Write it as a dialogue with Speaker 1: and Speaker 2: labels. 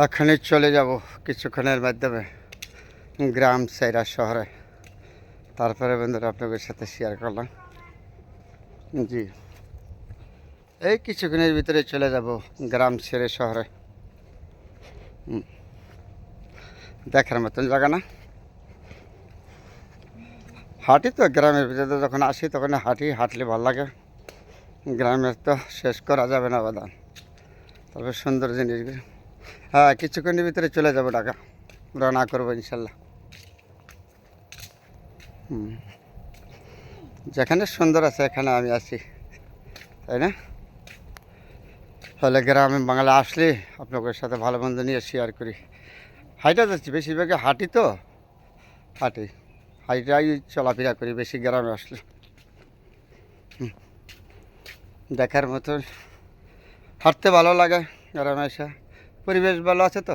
Speaker 1: এখনই চলে যাব কিছুক্ষণের মাধ্যমে গ্রাম সাইরা শহরে। তারপরে বন্ধুরা আপনাদের সাথে শেয়ার করলাম। জি, এই কিছুক্ষণের ভিতরে চলে যাব গ্রাম ছেড়ে শহরে। দেখার মতন জায়গা না? হাঁটি তো গ্রামের ভিতরে, যখন আসি তখন হাঁটলে ভালো লাগে। গ্রামের তো শেষ করা যাবে না বাদান, তবে সুন্দর জিনিসগুলো। হ্যাঁ, কিছুক্ষণের ভিতরে চলে যাব ঢাকা, রওনা করবো ইনশাল্লাহ। যেখানে সুন্দর আছে এখানে আমি আছি, তাই না? তাহলে গ্রামে বাংলা আসলে আপনাদের সাথে ভালো মন্দ নিয়ে শেয়ার করি। হাইটা যাচ্ছি, বেশিরভাগই হাঁটি তো, হাইটাই চলাফেরা করি বেশি গ্রামে আসলে। দেখার মতো, হাঁটতে ভালো লাগে গ্রামে এসে, পরিবেশ ভালো আছে তো।